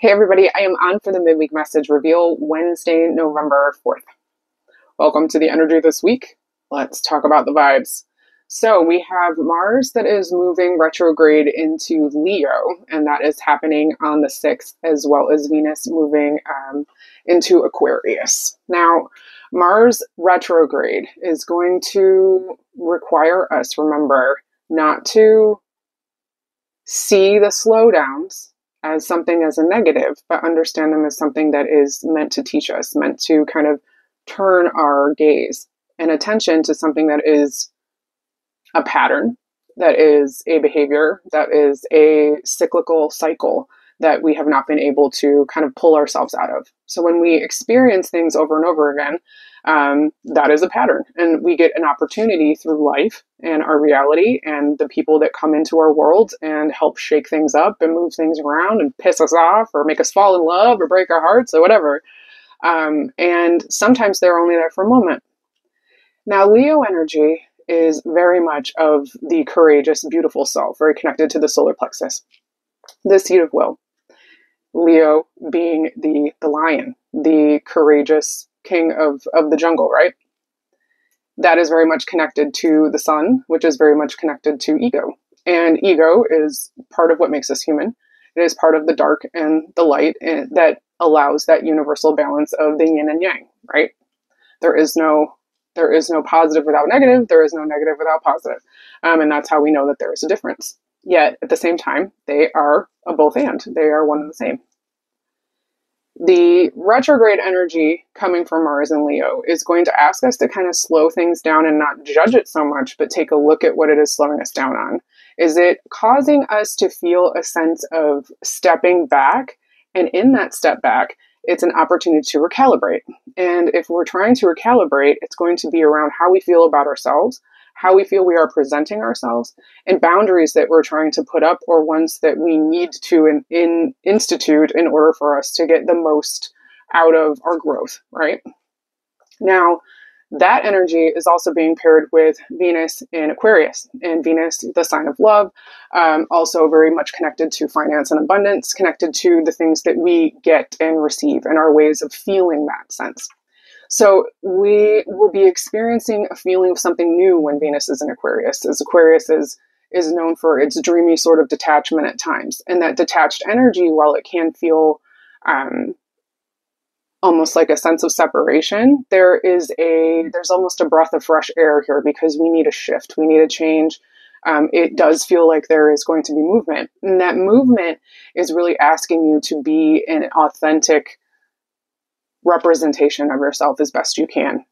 Hey everybody, I am on for the midweek message reveal Wednesday, November 4th. Welcome to the energy this week. Let's talk about the vibes. So we have Mars that is moving retrograde into Leo, and that is happening on the 6th, as well as Venus moving into Aquarius. Now, Mars retrograde is going to require us, remember, not to see the slowdowns as something as a negative, but understand them as something that is meant to teach us, meant to kind of turn our gaze and attention to something that is a pattern, that is a behavior, that is a cyclical cycle that we have not been able to kind of pull ourselves out of. So when we experience things over and over again, that is a pattern. And we get an opportunity through life and our reality and the people that come into our world and help shake things up and move things around and piss us off or make us fall in love or break our hearts or whatever. And sometimes they're only there for a moment. Now, Leo energy is very much of the courageous, beautiful self, very connected to the solar plexus, the seat of will. Leo being the lion, the courageous king of the jungle, right? That is very much connected to the sun, which is very much connected to ego. And ego is part of what makes us human. It is part of the dark and the light that allows that universal balance of the yin and yang, right? There is no positive without negative. There is no negative without positive. And that's how we know that there is a difference. Yet, at the same time, they are a both and. They are one and the same. The retrograde energy coming from Mars and Leo is going to ask us to kind of slow things down and not judge it so much, but take a look at what it is slowing us down on. Is it causing us to feel a sense of stepping back? And in that step back, it's an opportunity to recalibrate. And if we're trying to recalibrate, it's going to be around how we feel about ourselves, how we feel we are presenting ourselves, and boundaries that we're trying to put up or ones that we need to institute in order for us to get the most out of our growth, right? Now, that energy is also being paired with Venus in Aquarius, and Venus, the sign of love, also very much connected to finance and abundance, connected to the things that we get and receive and our ways of feeling that sense. So we will be experiencing a feeling of something new when Venus is in Aquarius, as Aquarius is known for its dreamy sort of detachment at times. And that detached energy, while it can feel almost like a sense of separation, there's almost a breath of fresh air here because we need a shift, we need a change. It does feel like there is going to be movement. And that movement is really asking you to be an authentic representation of yourself as best you can.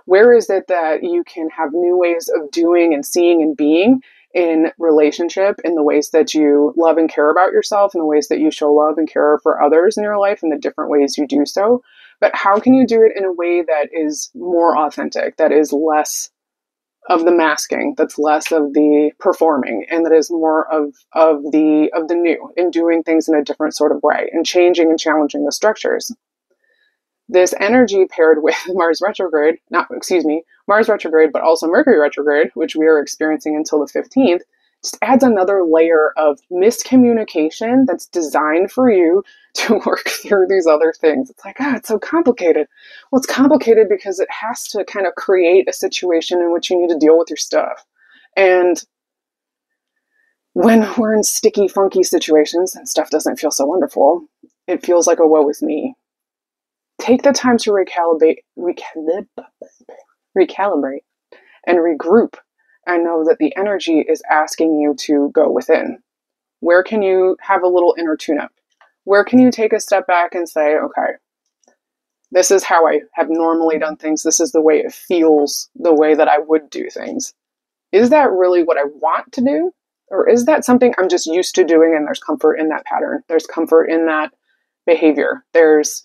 Where is it that you can have new ways of doing and seeing and being in relationship, in the ways that you love and care about yourself, in the ways that you show love and care for others in your life, and the different ways you do so? But how can you do it in a way that is more authentic, that is less of the masking, that's less of the performing, and that is more of the new, and doing things in a different sort of way, and changing and challenging the structures? This energy paired with Mars retrograde, but also Mercury retrograde, which we are experiencing until the 15th, just adds another layer of miscommunication that's designed for you to work through these other things. It's like, it's so complicated. Well, it's complicated because it has to kind of create a situation in which you need to deal with your stuff. And when we're in sticky, funky situations and stuff doesn't feel so wonderful, it feels like a woe is me. Take the time to recalibrate and regroup, and know that the energy is asking you to go within. Where can you have a little inner tune-up? Where can you take a step back and say, okay, this is how I have normally done things. This is the way it feels, the way that I would do things. Is that really what I want to do? Or is that something I'm just used to doing and there's comfort in that pattern? There's comfort in that behavior. There's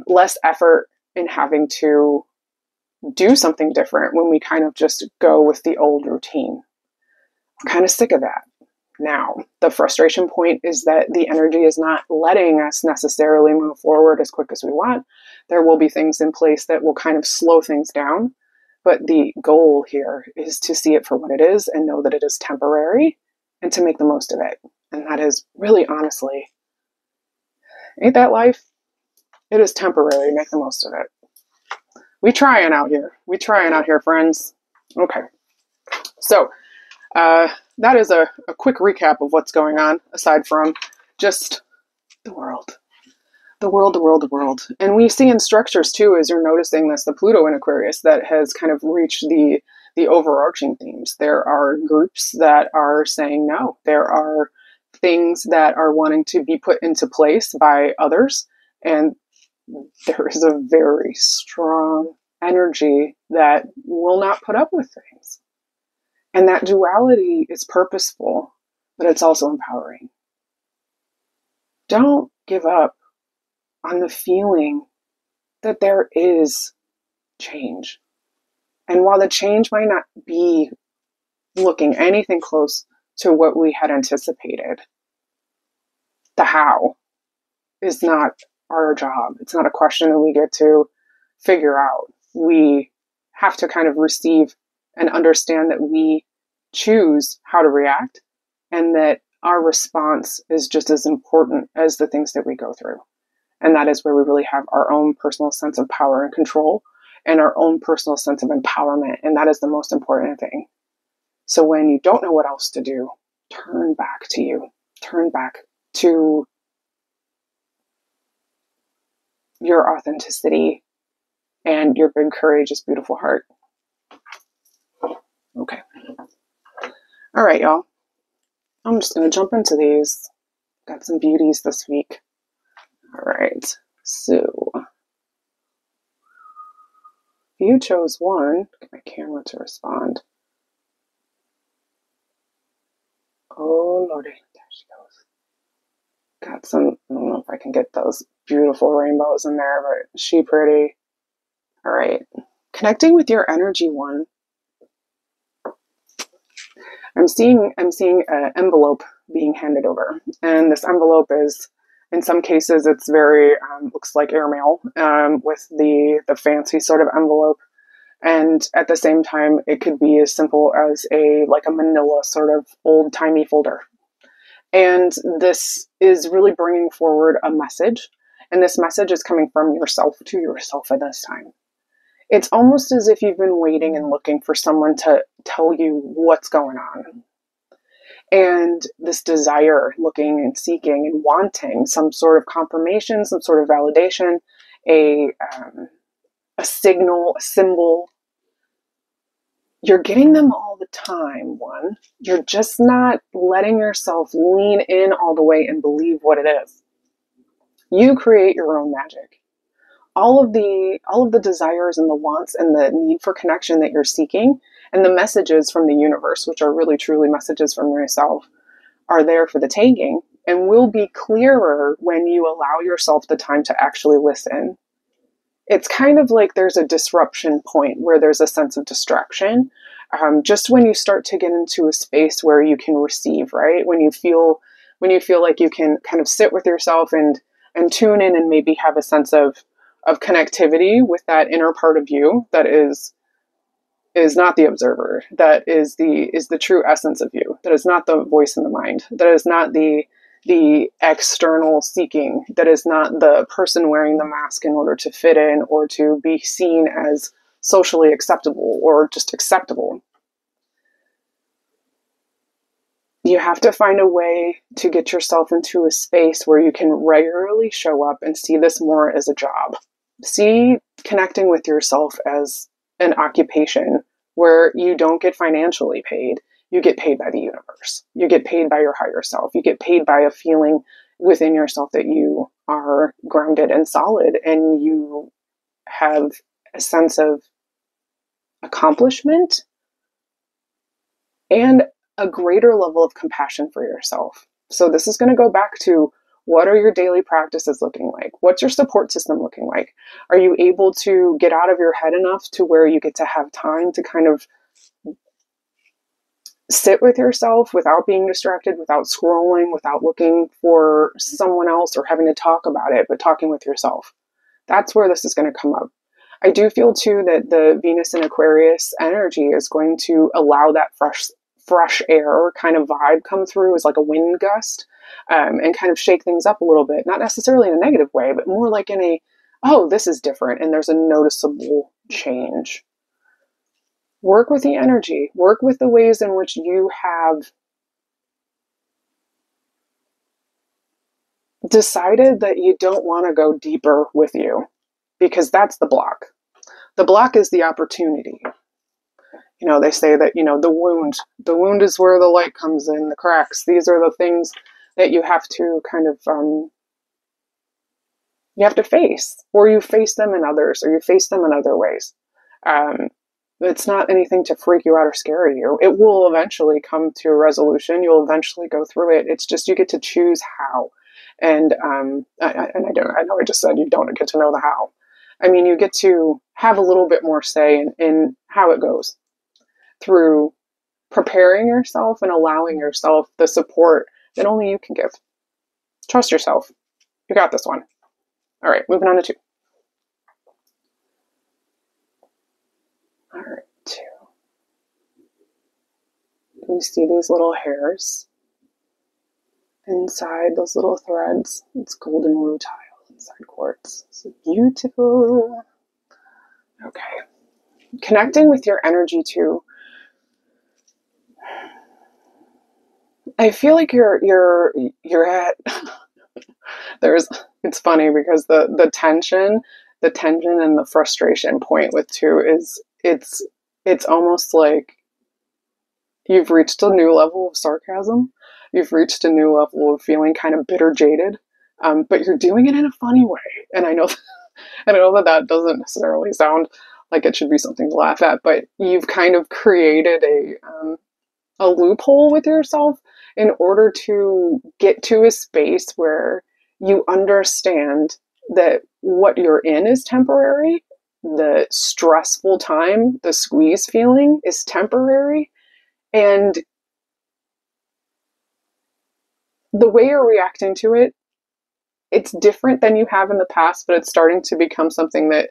less effort in having to do something different when we kind of just go with the old routine. We're kind of sick of that now. The frustration point is that the energy is not letting us necessarily move forward as quick as we want. There will be things in place that will kind of slow things down, but the goal here is to see it for what it is and know that it is temporary and to make the most of it. And that is really honestly Ain't that life? It is temporary. Make the most of it. We trying out here. We trying out here, friends. Okay. So, that is a quick recap of what's going on, aside from just the world. The world, the world, the world. And we see in structures too, as you're noticing this, the Pluto in Aquarius that has kind of reached the overarching themes. There are groups that are saying no. There are things that are wanting to be put into place by others. And there is a very strong energy that will not put up with things. And that duality is purposeful, but it's also empowering. Don't give up on the feeling that there is change. And while the change might not be looking anything close to what we had anticipated, the how is not our job. It's not a question that we get to figure out. We have to kind of receive and understand that we choose how to react, and that our response is just as important as the things that we go through. And that is where we really have our own personal sense of power and control and our own personal sense of empowerment. And that is the most important thing. So when you don't know what else to do, turn back to you. Turn back to your authenticity and your big, courageous, beautiful heart. Okay. All right, y'all. I'm just going to jump into these. Got some beauties this week. All right. So you chose one. Get my camera to respond. Oh, Lordy. There she goes. Got some, I don't know if I can get those beautiful rainbows in there, but she pretty. All right. Connecting with your energy one. I'm seeing an envelope being handed over, and this envelope is, in some cases, it's very looks like airmail with the fancy sort of envelope, and at the same time, it could be as simple as a manila sort of old timey folder. And this is really bringing forward a message, and this message is coming from yourself to yourself at this time. It's almost as if you've been waiting and looking for someone to tell you what's going on. And this desire, looking and seeking and wanting some sort of confirmation, some sort of validation, a signal, a symbol. You're getting them all the time, one. You're just not letting yourself lean in all the way and believe what it is. You create your own magic. All of the desires and the wants and the need for connection that you're seeking, and the messages from the universe, which are really truly messages from yourself, are there for the taking, and will be clearer when you allow yourself the time to actually listen. It's kind of like there's a disruption point where there's a sense of distraction. Just when you start to get into a space where you can receive, right? When you feel like you can kind of sit with yourself and tune in and maybe have a sense of connectivity with that inner part of you that is not the observer, that is the true essence of you, that is not the voice in the mind, that is not the external seeking, that is not the person wearing the mask in order to fit in or to be seen as socially acceptable or just acceptable. You have to find a way to get yourself into a space where you can regularly show up and see this more as a job. See connecting with yourself as an occupation where you don't get financially paid. You get paid by the universe. You get paid by your higher self. You get paid by a feeling within yourself that you are grounded and solid, and you have a sense of accomplishment and a greater level of compassion for yourself. So this is going to go back to, what are your daily practices looking like? What's your support system looking like? Are you able to get out of your head enough to where you get to have time to kind of sit with yourself without being distracted, without scrolling, without looking for someone else or having to talk about it, but talking with yourself? That's where this is going to come up. I do feel too that the Venus in Aquarius energy is going to allow that fresh air kind of vibe come through as like a wind gust. and kind of shake things up a little bit, not necessarily in a negative way, but more like in a, oh, this is different, and there's a noticeable change. Work with the energy, work with the ways in which you have decided that you don't want to go deeper with you, because that's the block. The block is the opportunity. You know, they say that, you know, the wound is where the light comes in, the cracks. These are the things that you have to kind of, you have to face, or you face them in others, or you face them in other ways. It's not anything to freak you out or scare you. It will eventually come to a resolution. You'll eventually go through it. It's just, you get to choose how. And I know I just said you don't get to know the how. I mean, you get to have a little bit more say in how it goes, through preparing yourself and allowing yourself the support that only you can give. Trust yourself. You got this one. All right, moving on to 2. All right, 2. You see these little hairs inside those little threads? It's golden rutile inside quartz. It's beautiful. Okay. Connecting with your energy too. I feel like you're at it's funny because the tension and the frustration point with 2 is it's almost like you've reached a new level of sarcasm. You've reached a new level of feeling kind of bitter, jaded, but you're doing it in a funny way. And I know that doesn't necessarily sound like it should be something to laugh at, but you've kind of created a loophole with yourself in order to get to a space where you understand that what you're in is temporary. The stressful time, the squeeze feeling is temporary. And the way you're reacting to it, it's different than you have in the past, but it's starting to become something that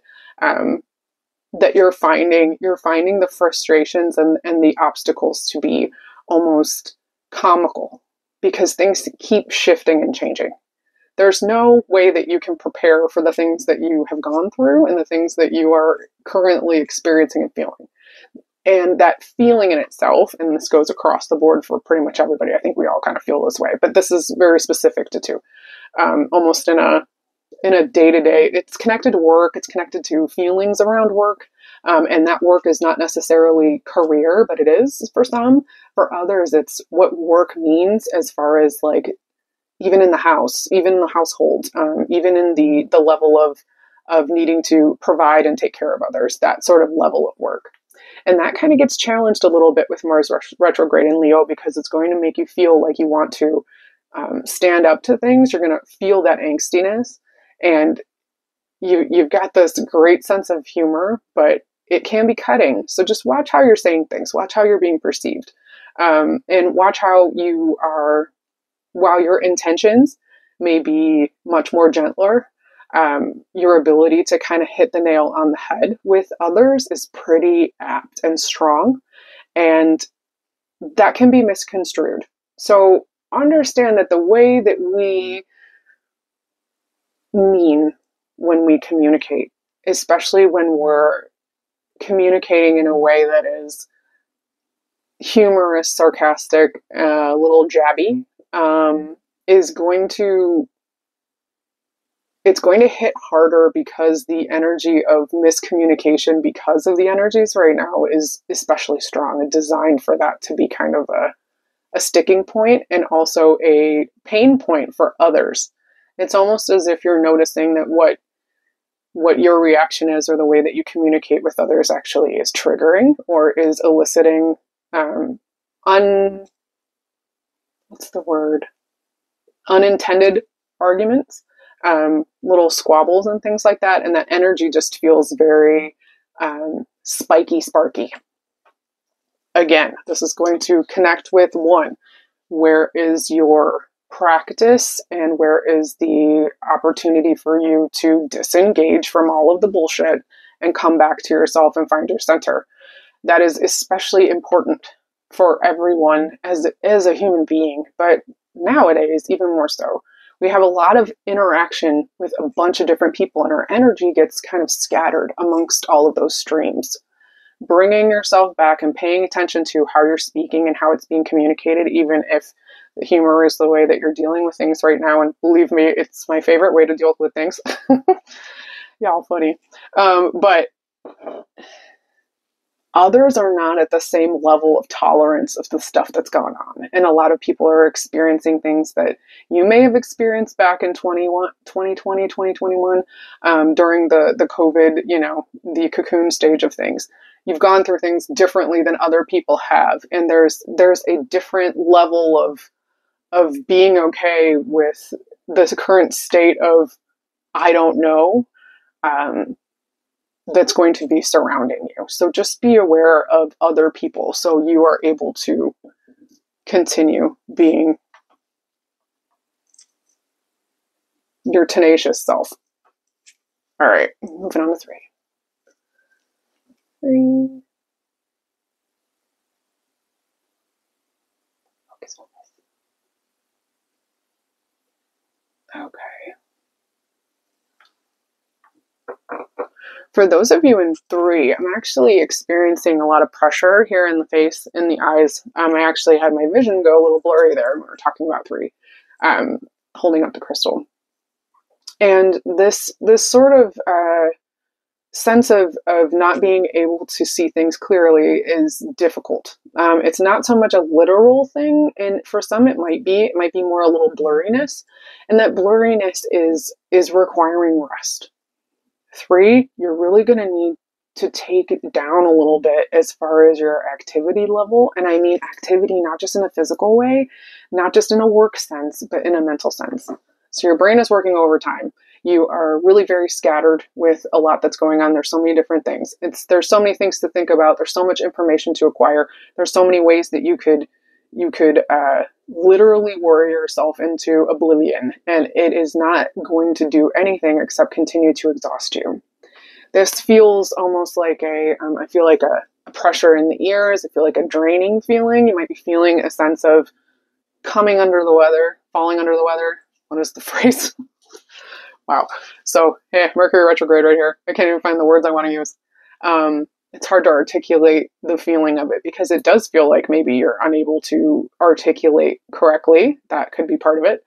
that you're finding the frustrations and the obstacles to be almost comical, because things keep shifting and changing. There's no way that you can prepare for the things that you have gone through and the things that you are currently experiencing and feeling. And that feeling in itself, and this goes across the board for pretty much everybody, I think we all kind of feel this way, but this is very specific to 2. Almost in a day-to-day, it's connected to work, it's connected to feelings around work, and that work is not necessarily career, but it is for some. For others, it's what work means, as far as like, even in the house, even in the household, even in the level of needing to provide and take care of others, that sort of level of work. And that kind of gets challenged a little bit with Mars retrograde in Leo, because it's going to make you feel like you want to stand up to things. You're going to feel that angstiness, and you've got this great sense of humor, but it can be cutting. So just watch how you're saying things, watch how you're being perceived, and watch how you are, while your intentions may be much more gentler, your ability to kind of hit the nail on the head with others is pretty apt and strong, and that can be misconstrued. So understand that the way that we mean when we communicate, especially when we're communicating in a way that is humorous, sarcastic, a little jabby, is going to hit harder, because the energy of miscommunication, because of the energies right now, is especially strong and designed for that to be kind of a sticking point, and also a pain point for others. It's almost as if you're noticing that what your reaction is, or the way that you communicate with others, actually is triggering or is eliciting unintended arguments, little squabbles and things like that. And that energy just feels very spiky, sparky. Again, this is going to connect with 1. Where is your practice, and where is the opportunity for you to disengage from all of the bullshit and come back to yourself and find your center? That is especially important for everyone as a human being, but nowadays, even more so, we have a lot of interaction with a bunch of different people, and our energy gets kind of scattered amongst all of those streams. Bringing yourself back and paying attention to how you're speaking and how it's being communicated, even if the humor is the way that you're dealing with things right now. And believe me, it's my favorite way to deal with things. Y'all funny. But others are not at the same level of tolerance of the stuff that's going on. And a lot of people are experiencing things that you may have experienced back in 2021, during the COVID, the cocoon stage of things. You've gone through things differently than other people have. And there's a different level of being okay with this current state of, I don't know, that's going to be surrounding you. So just be aware of other people so you are able to continue being your tenacious self. All right, moving on to 3. Focus on this. Okay. For those of you in 3, I'm actually experiencing a lot of pressure here in the face, in the eyes. I actually had my vision go a little blurry there when we were talking about 3, holding up the crystal. And this sort of sense of not being able to see things clearly is difficult. It's not so much a literal thing, and for some it might be more a little blurriness, and that blurriness is requiring rest. 3, you're really going to need to take it down a little bit as far as your activity level. And I mean activity not just in a physical way, not just in a work sense, but in a mental sense. So your brain is working overtime. You are really very scattered with a lot that's going on. There's so many different things. There's so many things to think about. There's so much information to acquire. There's so many ways that you could literally worry yourself into oblivion, and it is not going to do anything except continue to exhaust you. This feels almost like I feel like a pressure in the ears. I feel like a draining feeling. You might be feeling a sense of coming under the weather, falling under the weather. What is the phrase? Wow. So, Mercury retrograde right here. I can't even find the words I want to use. It's hard to articulate the feeling of it because it does feel like maybe you're unable to articulate correctly. That could be part of it.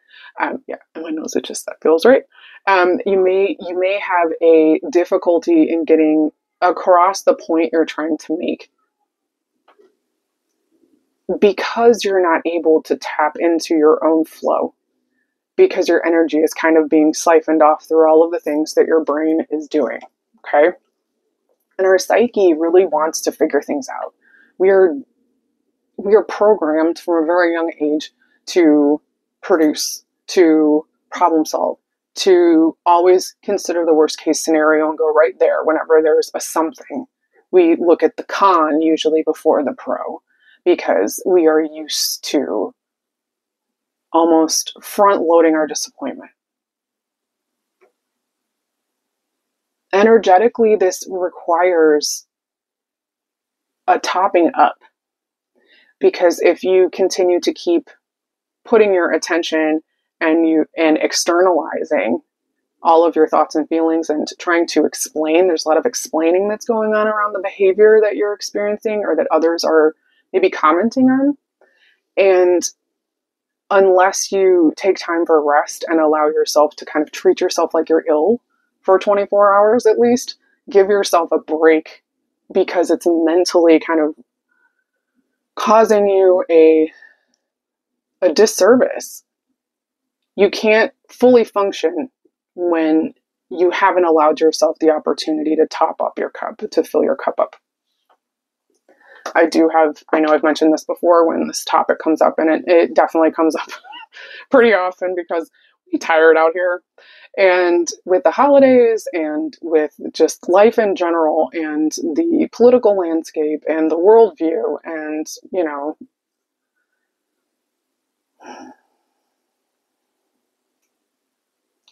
Yeah, and my nose itches. That feels right. You may have a difficulty in getting across the point you're trying to make because you're not able to tap into your own flow, because your energy is kind of being siphoned off through all of the things that your brain is doing. Okay. And our psyche really wants to figure things out. We are programmed from a very young age to produce, to problem solve, to always consider the worst case scenario and go right there whenever there's a something. We look at the con usually before the pro because we are used to almost front loading our disappointment. Energetically, this requires a topping up, because if you continue to keep putting your attention and externalizing all of your thoughts and feelings and trying to explain, there's a lot of explaining that's going on around the behavior that you're experiencing or that others are maybe commenting on. And unless you take time for rest and allow yourself to kind of treat yourself like you're ill for 24 hours at least, give yourself a break, because it's mentally kind of causing you a disservice. You can't fully function when you haven't allowed yourself the opportunity to top up your cup, to fill your cup up. I know I've mentioned this before when this topic comes up, and it definitely comes up pretty often because we're tired out here. And with the holidays and with just life in general and the political landscape and the worldview and,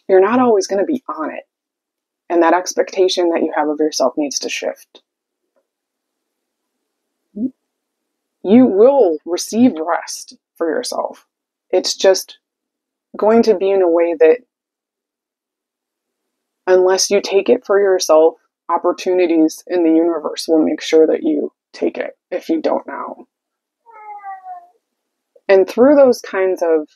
you're not always going to be on it. And that expectation that you have of yourself needs to shift. You will receive rest for yourself. It's just going to be in a way that, unless you take it for yourself, opportunities in the universe will make sure that you take it if you don't now. And through those kinds of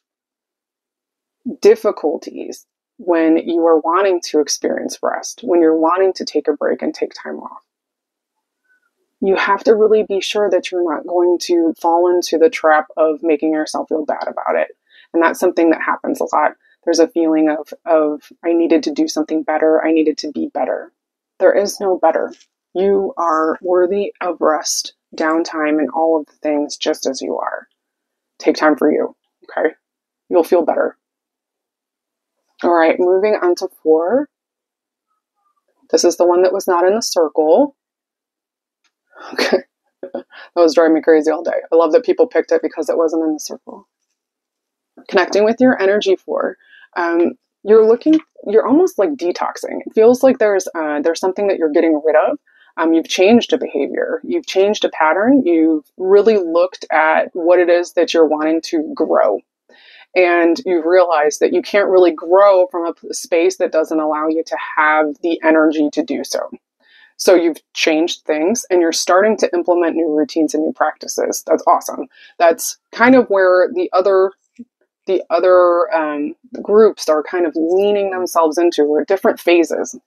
difficulties, when you are wanting to experience rest, when you're wanting to take a break and take time off, you have to really be sure that you're not going to fall into the trap of making yourself feel bad about it. And that's something that happens a lot. There's a feeling of I needed to do something better. I needed to be better. There is no better. You are worthy of rest, downtime, and all of the things just as you are. Take time for you, okay? You'll feel better. All right, moving on to 4. This is the one that was not in the circle. Okay. That was driving me crazy all day. I love that people picked it because it wasn't in the circle. Connecting with your energy 4. You're almost like detoxing. It feels like there's something that you're getting rid of. You've changed a behavior. You've changed a pattern. You've really looked at what it is that you're wanting to grow. And you've realized that you can't really grow from a space that doesn't allow you to have the energy to do so. So you've changed things and you're starting to implement new routines and new practices. That's awesome. That's kind of where the other groups are kind of leaning themselves into. We're at different phases.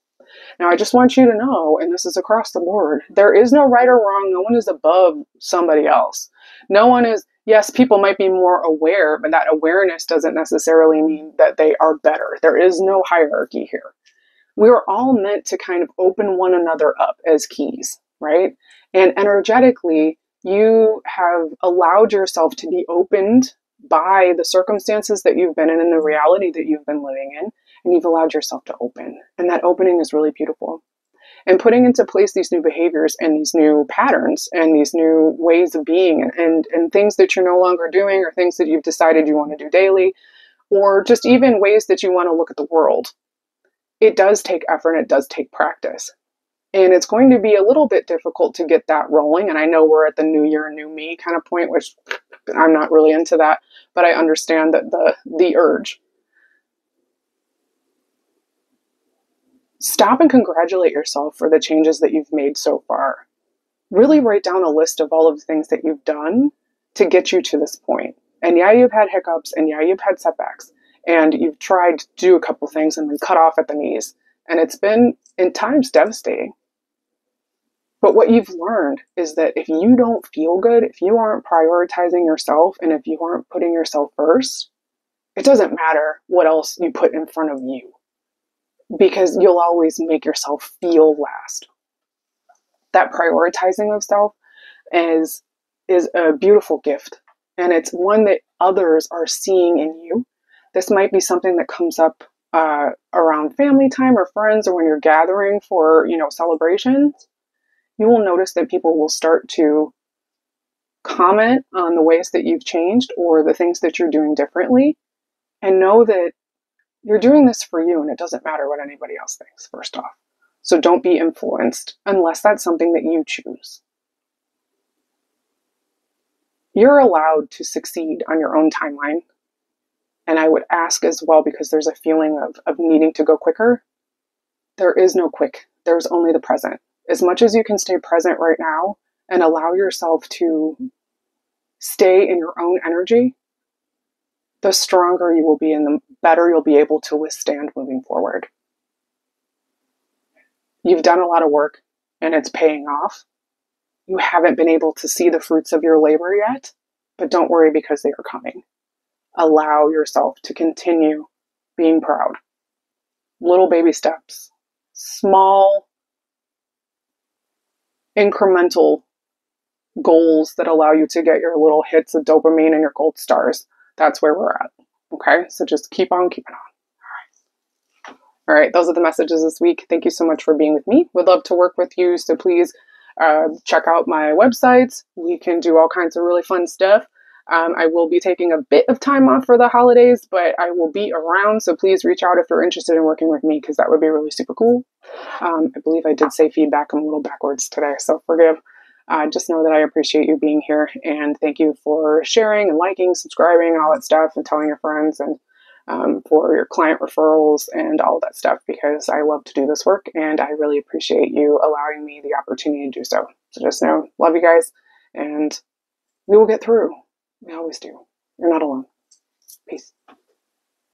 Now, I just want you to know, and this is across the board, there is no right or wrong. No one is above somebody else. No one is, yes, people might be more aware, but that awareness doesn't necessarily mean that they are better. There is no hierarchy here. We are all meant to kind of open one another up as keys, right? And energetically, you have allowed yourself to be opened by the circumstances that you've been in and the reality that you've been living in, and you've allowed yourself to open. And that opening is really beautiful. And putting into place these new behaviors and these new patterns and these new ways of being and things that you're no longer doing or things that you've decided you want to do daily, or just even ways that you want to look at the world. It does take effort and it does take practice. And it's going to be a little bit difficult to get that rolling. And I know we're at the new year, new me kind of point, which I'm not really into that, but I understand that the urge. Stop and congratulate yourself for the changes that you've made so far. Really write down a list of all of the things that you've done to get you to this point. And yeah, you've had hiccups, and yeah, you've had setbacks, and you've tried to do a couple things and been cut off at the knees. And it's been, in times, devastating. But what you've learned is that if you don't feel good, if you aren't prioritizing yourself, and if you aren't putting yourself first, it doesn't matter what else you put in front of you, because you'll always make yourself feel last. That prioritizing of self is a beautiful gift, and it's one that others are seeing in you. This might be something that comes up around family time or friends, or when you're gathering for, celebrations. You will notice that people will start to comment on the ways that you've changed or the things that you're doing differently, and know that you're doing this for you and it doesn't matter what anybody else thinks, first off. So don't be influenced unless that's something that you choose. You're allowed to succeed on your own timeline. And I would ask as well, because there's a feeling of needing to go quicker. There is no quick. There's only the present. As much as you can stay present right now and allow yourself to stay in your own energy, the stronger you will be and the better you'll be able to withstand moving forward. You've done a lot of work and it's paying off. You haven't been able to see the fruits of your labor yet, but don't worry, because they are coming. Allow yourself to continue being proud. Little baby steps, small, incremental goals that allow you to get your little hits of dopamine and your gold stars. That's where we're at. Okay, so just keep on keeping on. All right, those are the messages this week. Thank you so much for being with me. Would love to work with you, so please check out my websites. We can do all kinds of really fun stuff. I will be taking a bit of time off for the holidays, but I will be around, so please reach out if you're interested in working with me, because that would be really super cool. I believe I did say feedback. I'm a little backwards today, so forgive. just know that I appreciate you being here, and thank you for sharing and liking, subscribing, all that stuff, and telling your friends, and for your client referrals and all that stuff, because I love to do this work and I really appreciate you allowing me the opportunity to do so. So just know, love you guys, and we will get through. We always do. You're not alone. Peace.